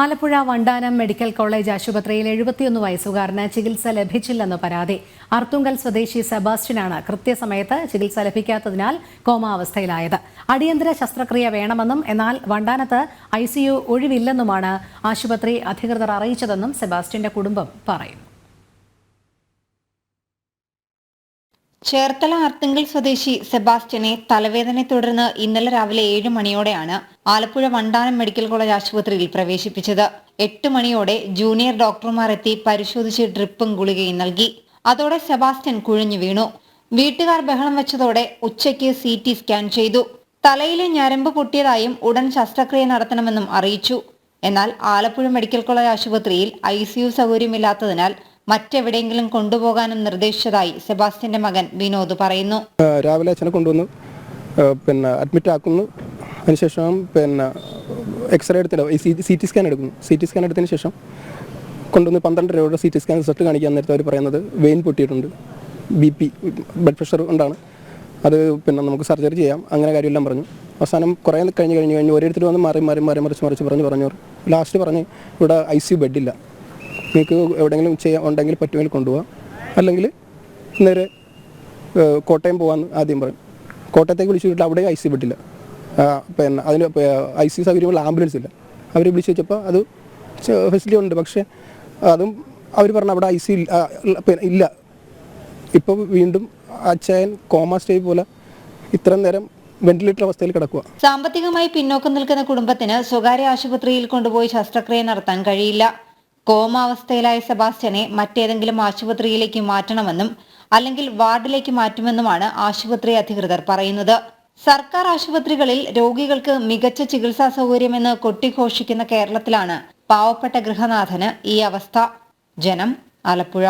Alappuzha Vandanam medical college ആശുപത്രിയിൽ 71 വയസ്സുകാരന് ചികിത്സ ലഭിച്ചില്ലെന്ന് പരാതി. അർത്തുങ്കൽ സ്വദേശി സെബാസ്റ്റ്യനാണ് കൃത്യസമയത്ത് ചികിത്സ ലഭിക്കാത്തതിനാൽ കോമാവസ്ഥയിലായത്. അടിയന്തര ശസ്ത്രക്രിയ വേണമെന്നും എന്നാൽ വണ്ടാനത്ത് ICU ഒഴിവില്ലെന്നുമാണ് ആശുപത്രി അധികൃതർ അറിയിച്ചതെന്നും സെബാസ്റ്റ്യന്റെ കുടുംബം പറയുന്നു. ചേർത്തല അർത്തുങ്കൽ സ്വദേശി സെബാസ്റ്റ്യനെ തലവേദനയെ തുടർന്ന് ഇന്നലെ രാവിലെ 7 മണിയോടെയാണ് ആലപ്പുഴ വണ്ടാനം മെഡിക്കൽ കോളേജ് ആശുപത്രിയിൽ പ്രവേശിപ്പിച്ചത്. 8 മണിയോടെ ജൂനിയർ ഡോക്ടർമാർ എത്തി പരിശോധിച്ച് ഡ്രിപ്പും ഗുളികയും നൽകി. അതോടെ സെബാസ്റ്റ്യൻ കുഴഞ്ഞു വീണു. വീട്ടുകാർ ബഹളം വെച്ചതോടെ ഉച്ചയ്ക്ക് CT സ്കാൻ ചെയ്തു. തലയിലെ ഞരമ്പ് പൊട്ടിയതായും ഉടൻ ശസ്ത്രക്രിയ നടത്തണമെന്നും അറിയിച്ചു. എന്നാൽ ആലപ്പുഴ മെഡിക്കൽ കോളേജ് ആശുപത്രിയിൽ ICU സൗകര്യമില്ലാത്തതിനാൽ മറ്റെവിടെയെങ്കിലും കൊണ്ടുപോകാനും നിർദ്ദേശിച്ചതായി സെബാസ്റ്റ്യന്റെ മകൻ വിനോദ് പറയുന്നു. രാവിലെ അച്ഛനെ കൊണ്ടുവന്നു അഡ്മിറ്റ് ആക്കുന്നു. അതിനുശേഷം എക്സ്റേ എടുത്തില്ല, CT സ്കാൻ എടുക്കുന്നു. CT സ്കാൻ എടുത്തതിന് ശേഷം കൊണ്ടുവന്ന് 12 രൂപയുടെ CT സ്കാൻ റിസൾട്ട് കാണിക്കാൻ നേരത്തെ അവർ പറയുന്നത് വെയിൻ പൊട്ടിയിട്ടുണ്ട്, BP ബ്ലഡ് പ്രഷർ കൊണ്ടാണ്, അത് നമുക്ക് സർജറി ചെയ്യാം, അങ്ങനെ കാര്യമെല്ലാം പറഞ്ഞു. അവസാനം കുറേ കഴിഞ്ഞ് ഓരോരുത്തർ വന്ന് മറിച്ച് പറഞ്ഞു ലാസ്റ്റ് പറഞ്ഞ് ഇവിടെ ICU ബെഡില്ല, നിങ്ങൾക്ക് എവിടെയെങ്കിലും ഉണ്ടെങ്കിൽ പറ്റുമെങ്കിൽ കൊണ്ടുപോകാം, അല്ലെങ്കിൽ നേരെ കോട്ടയം പോകാമെന്ന് ആദ്യം പറയും. കോട്ടയത്തേക്ക് വിളിച്ചു വിട്ടിട്ട് അവിടെ ICU ബെഡില്ല, അതിന് ICU സൗകര്യമുള്ള ആംബുലൻസ് ഇല്ല. അവർ വിളിച്ചു വെച്ചപ്പോൾ അത് ഫെസിലിറ്റി ഉണ്ട്, പക്ഷേ അതും അവർ പറഞ്ഞ അവിടെ ICU ഇല്ല. ഇപ്പോൾ വീണ്ടും അച്ഛൻ കോമ സ്റ്റേജ് പോലെ ഇത്രയും നേരം വെന്റിലേറ്റർ അവസ്ഥയിൽ കിടക്കുക. സാമ്പത്തികമായി പിന്നോക്കം നിൽക്കുന്ന കുടുംബത്തിന് സ്വകാര്യ ആശുപത്രിയിൽ കൊണ്ടുപോയി ശസ്ത്രക്രിയ നടത്താൻ കഴിയില്ല. കോമാവസ്ഥയിലായ സെബാസ്റ്റ്യനെ മറ്റേതെങ്കിലും ആശുപത്രിയിലേക്ക് മാറ്റണമെന്നും അല്ലെങ്കിൽ വാർഡിലേക്ക് മാറ്റുമെന്നുമാണ് ആശുപത്രി അധികൃതർ പറയുന്നത്. സർക്കാർ ആശുപത്രികളിൽ രോഗികൾക്ക് മികച്ച ചികിത്സാ സൗകര്യമെന്ന് കൊട്ടിഘോഷിക്കുന്ന കേരളത്തിലാണ് പാവപ്പെട്ട ഗൃഹനാഥന് ഈ അവസ്ഥ. ജനം, ആലപ്പുഴ.